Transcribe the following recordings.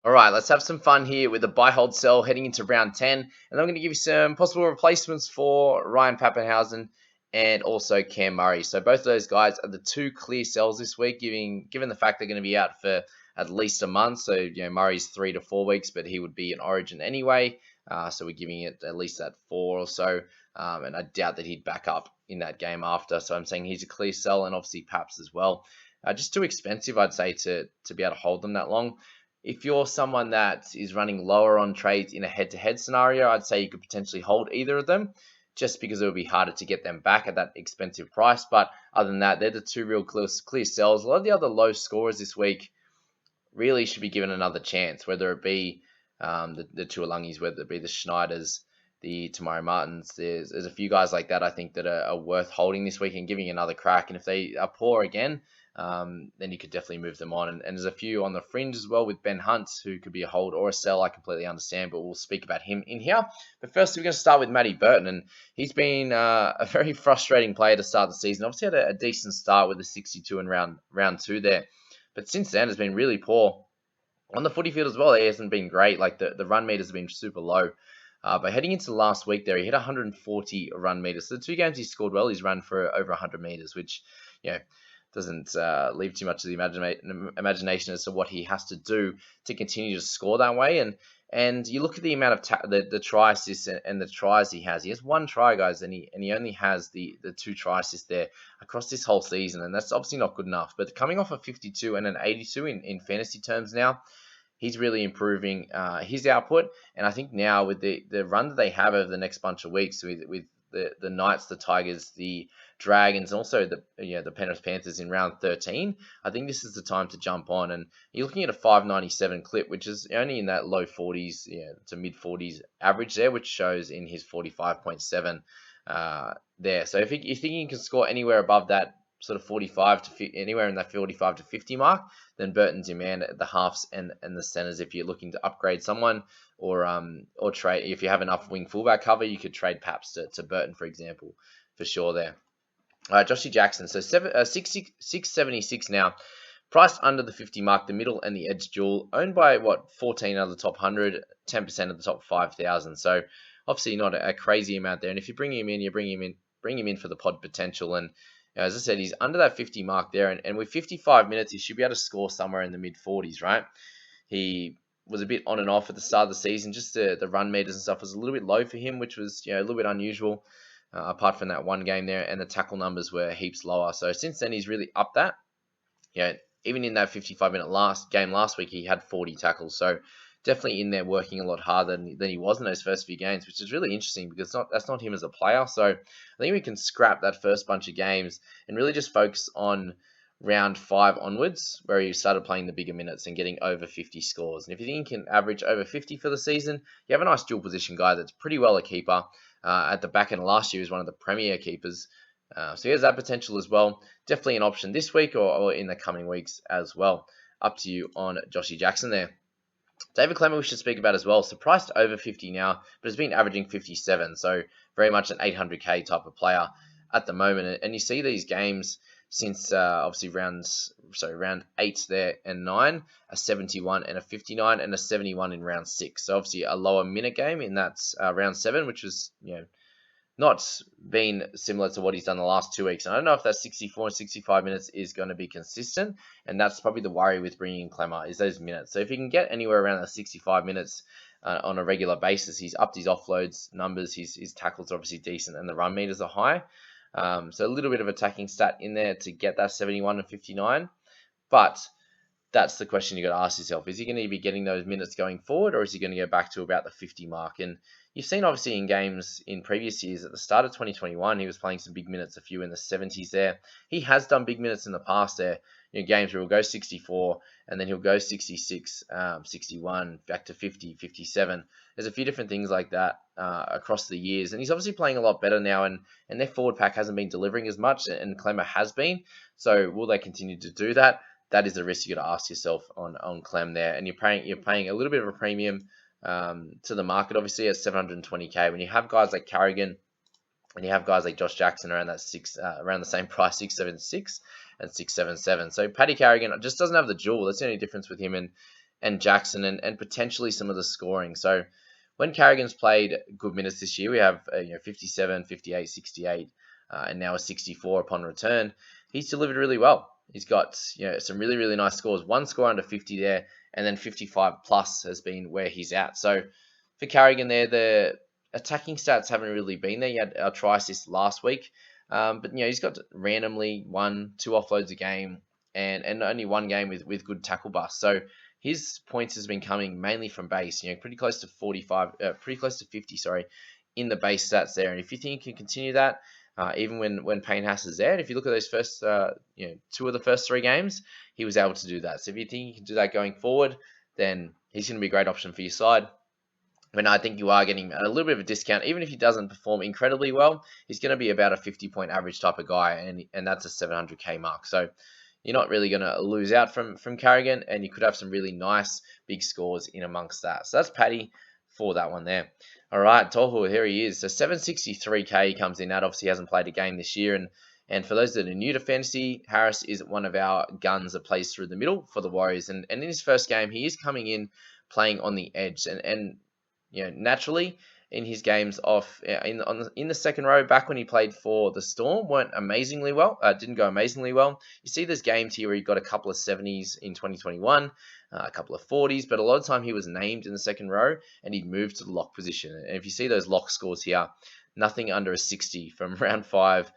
All right, let's have some fun here with the buy, hold, sell heading into round 10. And I'm going to give you some possible replacements for Ryan Pappenhausen and also Cam Murray. So both of those guys are the two clear sells this week, given the fact they're going to be out for at least a month. So, Murray's 3 to 4 weeks, but he would be in Origin anyway. So we're giving it at least that 4 or so. And I doubt that he'd back up in that game after. So I'm saying he's a clear sell, and obviously Paps as well. Just too expensive, I'd say, to be able to hold them that long. If you're someone that is running lower on trades in a head-to-head scenario, I'd say you could potentially hold either of them, just because it would be harder to get them back at that expensive price. But other than that, they're the two real clear sells. A lot of the other low scorers this week really should be given another chance, whether it be the Tuilangis, whether it be the Schneiders, the Tamari Martins. There's a few guys like that I think that are worth holding this week and giving another crack. And if they are poor again, then you could definitely move them on. And there's a few on the fringe as well with Ben Hunt, who could be a hold or a sell. I completely understand, but we'll speak about him in here. But first, we're going to start with Matty Burton, and he's been a very frustrating player to start the season. Obviously had a decent start with a 62 in round 2 there, but since then has been really poor. On the footy field as well, he hasn't been great. Like the run meters have been super low. But heading into last week there, he hit 140 run meters. So the 2 games he scored well, he's run for over 100 meters, which, doesn't leave too much of the imagination as to what he has to do to continue to score that way. And you look at the amount of the try assists and the tries he has. He has 1 try, guys, and he only has the 2 try assists there across this whole season, and that's obviously not good enough. But coming off a 52 and an 82 in fantasy terms now, he's really improving his output. And I think now with the run that they have over the next bunch of weeks with the Knights, the Tigers, the Dragons, and also the Penrith Panthers in round 13, I think this is the time to jump on. And you're looking at a 597 clip, which is only in that low 40s to mid 40s average there, which shows in his 45.7 there. So if you think he can score anywhere above that sort of 45 to anywhere in that 45 to 50 mark, then Burton's your man at the halves and the centers. If you're looking to upgrade someone or trade, if you have enough wing fullback cover, you could trade Paps to Burton, for example, for sure there. Joshy Jackson, so 676 now, priced under the 50 mark, the middle and the edge dual, owned by 14 out of the top 100, 10% of the top 5,000. So obviously not a crazy amount there. And if you bring him in, you bring him in for the pod potential. And as I said, he's under that 50 mark there, and with 55 minutes, he should be able to score somewhere in the mid 40s, right? He was a bit on and off at the start of the season. Just the run meters and stuff was a little bit low for him, which was a little bit unusual. Apart from that one game there, and the tackle numbers were heaps lower. So since then, he's really upped that. Even in that 55-minute game last week, he had 40 tackles. So definitely in there working a lot harder than he was in those first few games, which is really interesting because that's not him as a player. So I think we can scrap that first bunch of games and really just focus on round 5 onwards, where he started playing the bigger minutes and getting over 50 scores. And if you think he can average over 50 for the season, you have a nice dual position guy that's pretty well a keeper. At the back end of last year, he was one of the premier keepers. So he has that potential as well. Definitely an option this week or in the coming weeks as well. Up to you on Joshy Jackson there. David Klemmer we should speak about as well. So priced over 50 now, but has been averaging 57. So very much an 800k type of player at the moment. And you see these games since obviously round 8 there and 9, a 71 and a 59 and a 71 in round 6. So obviously a lower minute game in that round 7, which was not been similar to what he's done the last 2 weeks. And I don't know if that 64 and 65 minutes is going to be consistent. And that's probably the worry with bringing in Klemmer, is those minutes. So if he can get anywhere around the 65 minutes on a regular basis, he's upped his offloads numbers, his tackles are obviously decent, and the run meters are high. So a little bit of attacking stat in there to get that 71 and 59. But that's the question you got to ask yourself. Is he going to be getting those minutes going forward, or is he going to go back to about the 50 mark? And you've seen obviously in games in previous years, at the start of 2021, he was playing some big minutes, a few in the 70s there. He has done big minutes in the past there. Games where he'll go 64 and then he'll go 66, 61, back to 50, 57. There's a few different things like that across the years. And he's obviously playing a lot better now, and their forward pack hasn't been delivering as much, and Klemmer has been. So will they continue to do that? That is a risk you got to ask yourself on Clem there. And you're paying a little bit of a premium to the market, obviously, at 720k. When you have guys like Carrigan and you have guys like Josh Jackson around that around the same price, 676 and 677. So Paddy Carrigan just doesn't have the dual. That's the only difference with him and Jackson, and potentially some of the scoring. So when Carrigan's played good minutes this year, we have 57, 58, 68, and now a 64 upon return. He's delivered really well. He's got some really, really nice scores. One score under 50 there, and then 55 plus has been where he's at. So for Carrigan there, the attacking stats haven't really been there. He had a try assist last week, but he's got randomly 1-2 offloads a game, and only one game with good tackle bust. So his points has been coming mainly from base. Pretty close to 50. Sorry, in the base stats there. And if you think you can continue that, even when Payne Haas is there, and if you look at those first, 2 of the first 3 games, he was able to do that. So if you think you can do that going forward, then he's going to be a great option for your side. But I think you are getting a little bit of a discount. Even if he doesn't perform incredibly well, he's going to be about a 50-point average type of guy, and that's a 700k mark. So you're not really going to lose out from Carrigan, and you could have some really nice big scores in amongst that. So that's Paddy for that one there. All right, Tohu, here he is. So 763k he comes in. That obviously hasn't played a game this year, and for those that are new to fantasy, Harris is one of our guns that plays through the middle for the Warriors. And in his first game, he is coming in playing on the edge, and naturally in his games off in the second row back when he played for the Storm weren't amazingly well. Didn't go amazingly well. You see there's games here where he got a couple of 70s in 2021, a couple of 40s, but a lot of time he was named in the second row and he moved to the lock position. And if you see those lock scores here, nothing under a 60 from round 5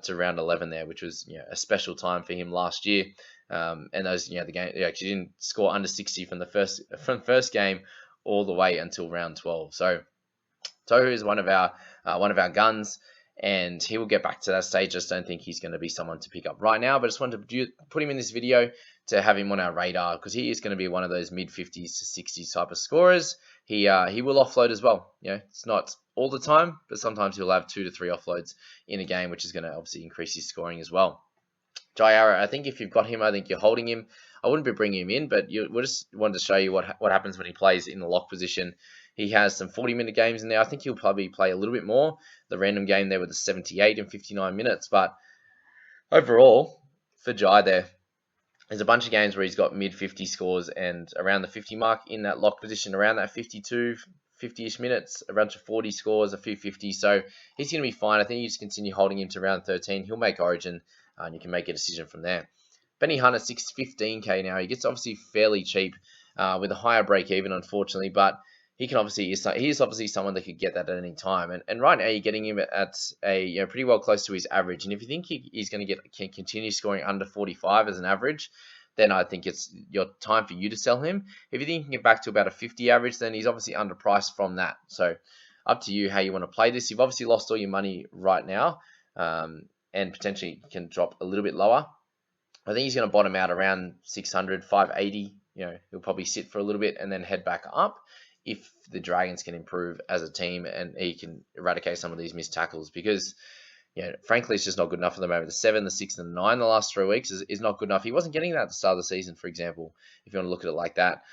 to round 11 there, which was a special time for him last year. And those the game he actually didn't score under 60 from the first game all the way until round 12. So Tohu is one of our guns, and he will get back to that stage. I just don't think he's going to be someone to pick up right now, but I just wanted to put him in this video to have him on our radar, because he is going to be one of those mid 50s to 60s type of scorers. He will offload as well. It's not all the time, but sometimes he'll have 2 to 3 offloads in a game, which is going to obviously increase his scoring as well. Jayara, I think if you've got him, I think you're holding him. I wouldn't be bringing him in, but we just wanted to show you what happens when he plays in the lock position. He has some 40-minute games in there. I think he'll probably play a little bit more. The random game there with the 78 and 59 minutes. But overall, for Jai there's a bunch of games where he's got mid-50 scores and around the 50 mark in that lock position, around that 52, 50-ish minutes, a bunch of 40 scores, a few 50. So he's going to be fine. I think you just continue holding him to round 13. He'll make Origin, and you can make a decision from there. Benny Hunt at 615k now. He gets obviously fairly cheap with a higher break even, unfortunately, but he's obviously someone that could get that at any time. And right now you're getting him at a pretty well close to his average. And if you think he's going to continue scoring under 45 as an average, then I think it's your time for you to sell him. If you think you can get back to about a 50 average, then he's obviously underpriced from that. So up to you how you want to play this. You've obviously lost all your money right now, and potentially can drop a little bit lower. I think he's going to bottom out around 600, 580. He'll probably sit for a little bit and then head back up if the Dragons can improve as a team and he can eradicate some of these missed tackles, because frankly, it's just not good enough for them over the 7, the 6, and the 9 the last 3 weeks is not good enough. He wasn't getting that at the start of the season, for example, if you want to look at it like that.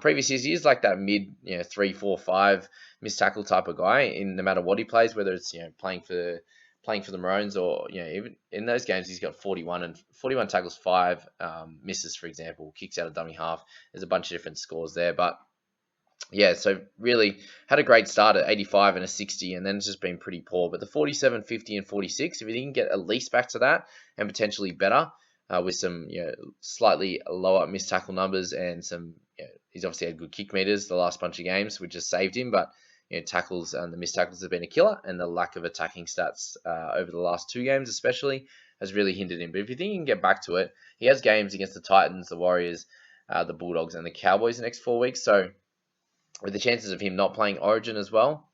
Previous years, he is like that mid 3, 4, 5 missed tackle type of guy no matter what he plays, whether it's playing for the Maroons or even in those games he's got 41 tackles, 5 misses, for example, kicks out a dummy half. There's a bunch of different scores there, but yeah, so really had a great start at 85 and a 60, and then it's just been pretty poor. But the 47, 50, and 46, if you can get at least back to that and potentially better with some slightly lower missed tackle numbers and some, he's obviously had good kick meters the last bunch of games, which has saved him, but tackles and the missed tackles have been a killer, and the lack of attacking stats over the last 2 games especially has really hindered him. But if you think you can get back to it, he has games against the Titans, the Warriors, the Bulldogs, and the Cowboys the next 4 weeks. So with the chances of him not playing Origin as well,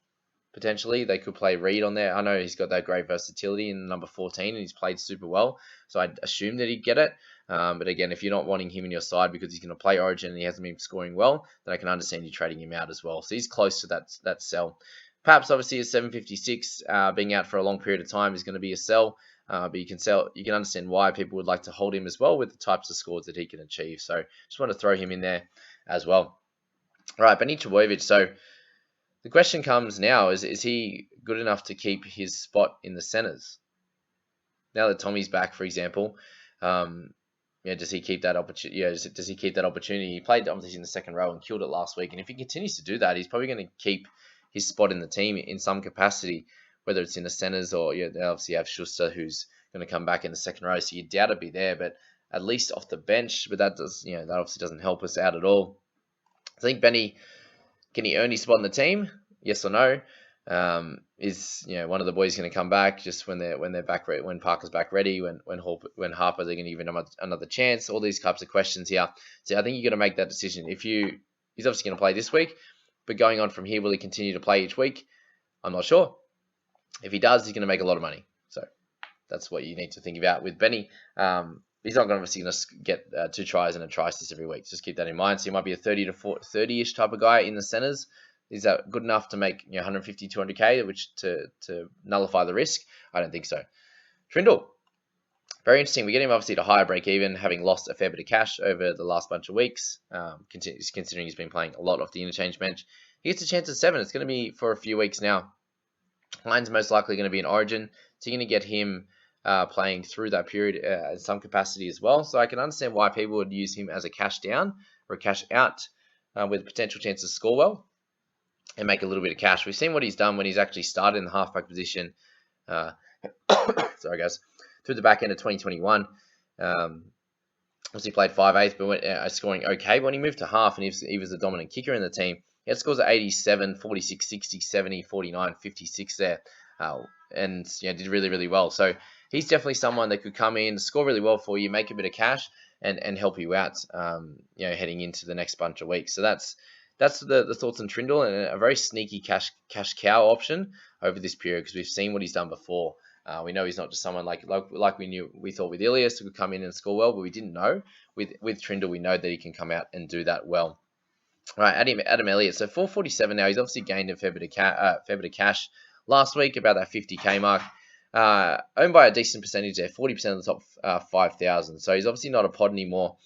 potentially they could play Reed on there. I know he's got that great versatility in number 14 and he's played super well, so I'd assume that he'd get it. But again, if you're not wanting him in your side because he's going to play Origin and he hasn't been scoring well, then I can understand you trading him out as well. So he's close to that sell. Perhaps obviously a 756 being out for a long period of time is going to be a sell, but you can understand why people would like to hold him as well with the types of scores that he can achieve. So just want to throw him in there as well. All right, Benny Trbojevic. So the question comes now, is he good enough to keep his spot in the centres? Now that Tommy's back, for example, does he keep that opportunity? Does he keep that opportunity? He played obviously in the second row and killed it last week, and if he continues to do that, he's probably going to keep his spot in the team in some capacity, whether it's in the centers or they obviously have Schuster who's going to come back in the second row, so you doubt it'd be there, but at least off the bench. But that that obviously doesn't help us out at all. I think Benny, can he earn his spot in the team? Yes or no? Is one of the boys going to come back just when they're back when Parker's back ready, when Harper they're going to give him another chance? All these types of questions here. So I think you got to make that decision. He's obviously going to play this week, but going on from here, will he continue to play each week? I'm not sure. If he does, he's going to make a lot of money. So that's what you need to think about with Benny. He's not obviously going to get 2 tries and a try assist every week. Just keep that in mind. So he might be a 30-ish type of guy in the centers. Is that good enough to make 150, 200k, which to nullify the risk? I don't think so. Trindall, very interesting. We get him obviously to higher break even, having lost a fair bit of cash over the last bunch of weeks. Considering he's been playing a lot off the interchange bench, he gets a chance at 7. It's going to be for a few weeks now. Line's most likely going to be in Origin, so you're going to get him playing through that period in some capacity as well. So I can understand why people would use him as a cash down or a cash out with potential chance to score well and make a little bit of cash. We've seen what he's done when he's actually started in the halfback position. Sorry, guys. Through the back end of 2021. Obviously played 5/8, but went scoring okay. But when he moved to half and he was the dominant kicker in the team, he had scores of 87, 46, 60, 70, 49, 56 there. And did really, really well. So he's definitely someone that could come in, score really well for you, make a bit of cash, and help you out, heading into the next bunch of weeks. So that's the thoughts on Trindall, and a very sneaky cash cow option over this period because we've seen what he's done before. We know he's not just someone like we thought with Elliott who could come in and score well, but we didn't know. With Trindall, we know that he can come out and do that well. All right, Adam Elliott. So 447 now. He's obviously gained a fair bit of cash last week, about that 50k mark. Owned by a decent percentage there, 40% of the top 5,000. So he's obviously not a pod anymore,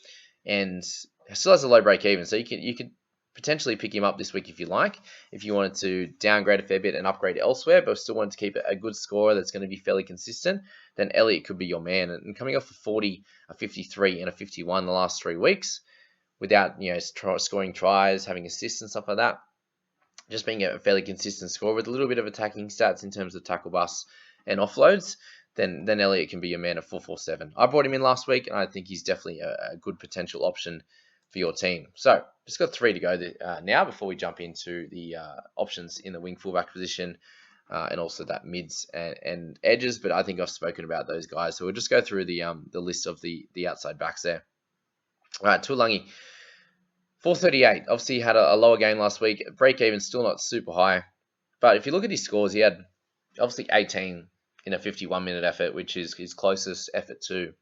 and still has a low break even. So you could potentially pick him up this week if you like, if you wanted to downgrade a fair bit and upgrade elsewhere, but still wanted to keep a good score that's going to be fairly consistent, then Elliott could be your man. And coming off a 40, a 53, and a 51 the last 3 weeks, without scoring tries, having assists and stuff like that, just being a fairly consistent score with a little bit of attacking stats in terms of tackle busts and offloads, then Elliott can be your man at 447. I brought him in last week, and I think he's definitely a good potential option for your team. So just got 3 to go now before we jump into the options in the wing fullback position and also that mids and edges. But I think I've spoken about those guys, so we'll just go through the list of the outside backs there. All right, Tuilagi, 438. Obviously, he had a lower game last week. Break even still not super high, but if you look at his scores, he had obviously 18 in a 51-minute effort, which is his closest effort to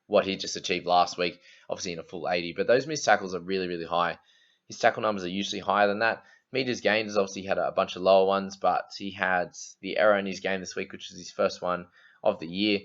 what he just achieved last week, obviously in a full 80. But those missed tackles are really, really high. His tackle numbers are usually higher than that. Meters gained has obviously had a bunch of lower ones, but he had the error in his game this week, which was his first one of the year.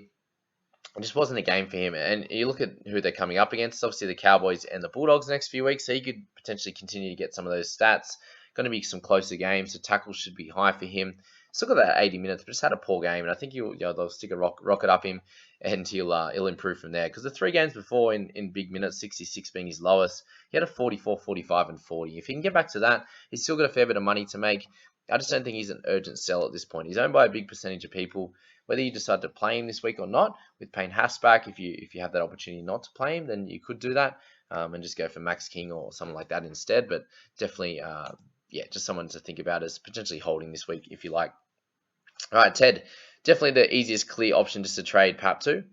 It just wasn't a game for him. And you look at who they're coming up against, obviously the Cowboys and the Bulldogs the next few weeks, so he could potentially continue to get some of those stats. Going to be some closer games, so tackles should be high for him. Still got that 80 minutes, but just had a poor game, and I think they'll stick a rocket up him, and he'll improve from there. Because the 3 games before in big minutes, 66 being his lowest, he had a 44, 45, and 40. If he can get back to that, he's still got a fair bit of money to make. I just don't think he's an urgent sell at this point. He's owned by a big percentage of people. Whether you decide to play him this week or not, with Payne Haas back, if you have that opportunity not to play him, then you could do that and just go for Max King or someone like that instead. But definitely, just someone to think about as potentially holding this week if you like. All right, Ted, definitely the easiest clear option just to trade Pap to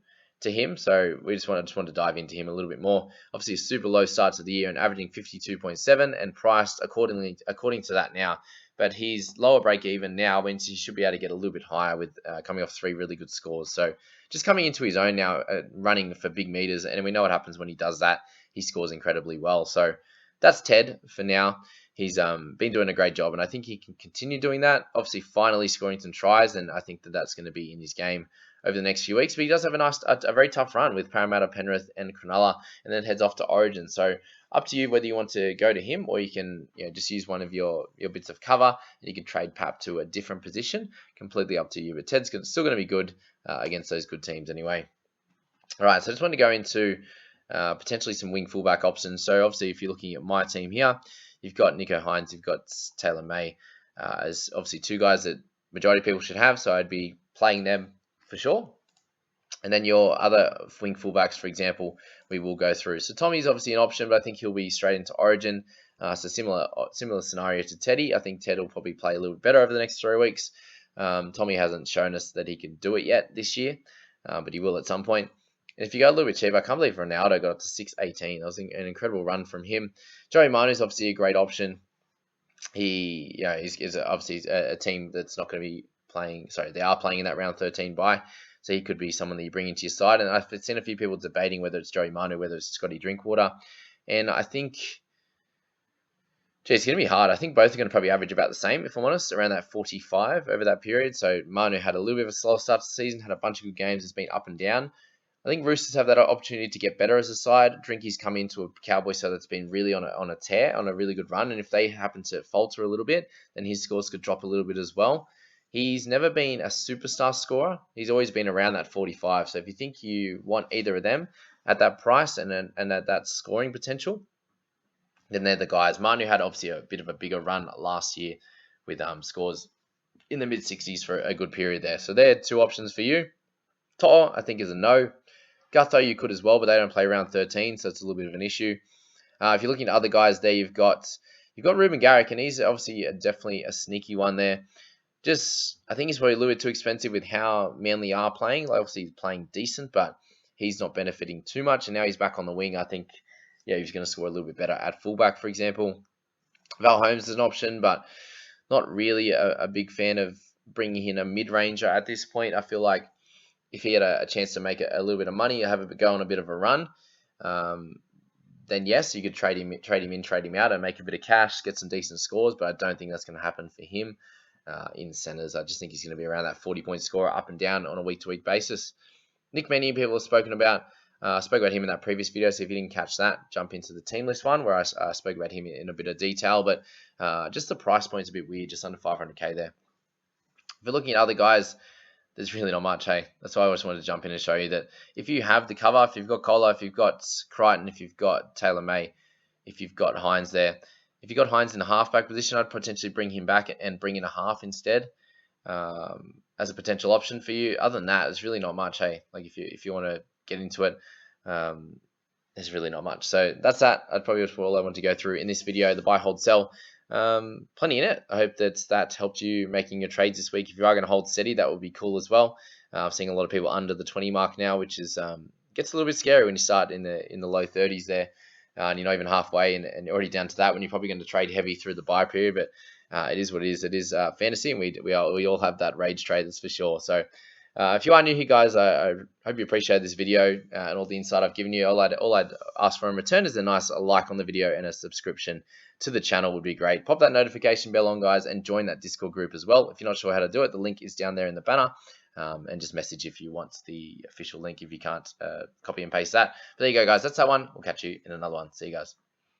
him. So we just want to dive into him a little bit more. Obviously, a super low start to the year and averaging 52.7 and priced according to that now. But he's lower break even now, means he should be able to get a little bit higher with coming off 3 really good scores. So just coming into his own now, running for big meters, and we know what happens when he does that. He scores incredibly well. So that's Ted for now. He's been doing a great job, and I think he can continue doing that. Obviously, finally scoring some tries, and I think that's going to be in his game over the next few weeks. But he does have a very tough run with Parramatta, Penrith, and Cronulla, and then heads off to Origin. So up to you whether you want to go to him or you can just use one of your bits of cover, and you can trade Pap to a different position. Completely up to you. But Ted's still going to be good against those good teams anyway. All right, so I just want to go into potentially some wing fullback options. So obviously, if you're looking at my team here, you've got Nico Hines, you've got Taylor May as obviously two guys that majority of people should have. So I'd be playing them for sure. And then your other wing fullbacks, for example, we will go through. So Tommy's obviously an option, but I think he'll be straight into Origin. So similar scenario to Teddy. I think Ted will probably play a little bit better over the next 3 weeks. Tommy hasn't shown us that he can do it yet this year, but he will at some point. And if you go a little bit cheaper, I can't believe Ronaldo got up to 618. That was an incredible run from him. Joey Manu is obviously a great option. He's obviously a team that's not going to be playing. Sorry, they are playing in that round 13 bye. So he could be someone that you bring into your side. And I've seen a few people debating whether it's Joey Manu, whether it's Scotty Drinkwater. And I think, it's going to be hard. I think both are going to probably average about the same, if I'm honest, around that 45 over that period. So Manu had a little bit of a slow start to the season, had a bunch of good games, it's been up and down. I think Roosters have that opportunity to get better as a side. Drinky's come into a Cowboy side that's been really on a tear, on a really good run. And if they happen to falter a little bit, then his scores could drop a little bit as well. He's never been a superstar scorer. He's always been around that 45. So if you think you want either of them at that price and at that scoring potential, then they're the guys. Manu had obviously a bit of a bigger run last year with scores in the mid-60s for a good period there. So they're two options for you. To'o, I think, is a no. Gutho, you could as well, but they don't play around 13, so it's a little bit of an issue. If you're looking at other guys there, you've got Ruben Garrick, and he's obviously definitely a sneaky one there. I think he's probably a little bit too expensive with how Manly are playing. Like, obviously, he's playing decent, but he's not benefiting too much. And now he's back on the wing. I think, he's going to score a little bit better at fullback, for example. Val Holmes is an option, but not really a big fan of bringing in a mid-ranger at this point. I feel like if he had a chance to make a little bit of money, go on a bit of a run, then yes, you could trade him in, trade him out, and make a bit of cash, get some decent scores. But I don't think that's going to happen for him. In centres, I just think he's going to be around that 40-point scorer up and down on a week-to-week basis. Nick Mannion, people have spoken about. I spoke about him in that previous video, so if you didn't catch that, jump into the team list one where I spoke about him in a bit of detail. But just the price point's a bit weird, just under 500k there. If you're looking at other guys, there's really not much, hey? That's why I just wanted to jump in and show you that if you have the cover, if you've got Kohler, if you've got Crichton, if you've got Taylor May, if you've got Hines there, if you got Hines in the halfback position, I'd potentially bring him back and bring in a half instead as a potential option for you. Other than that, there's really not much, hey? Like if you want to get into it, there's really not much. So that's that. I'd probably just all I want to go through in this video, the buy, hold, sell. Plenty in it. I hope that helped you making your trades this week. If you are going to hold steady, that would be cool as well. I'm seeing a lot of people under the 20 mark now, which is gets a little bit scary when you start in the low 30s there. And you're not even halfway and already down to that when you're probably going to trade heavy through the buy period. But it is what it is. It is fantasy, and we all have that rage trade, that's for sure. So if you are new here, guys, I hope you appreciate this video and all the insight I've given you. All I'd ask for in return is a nice like on the video and a subscription to the channel would be great. Pop that notification bell on, guys, and join that Discord group as well. If you're not sure how to do it, the link is down there in the banner. And just message if you want the official link if you can't copy and paste that. But there you go, guys. That's that one. We'll catch you in another one. See you guys.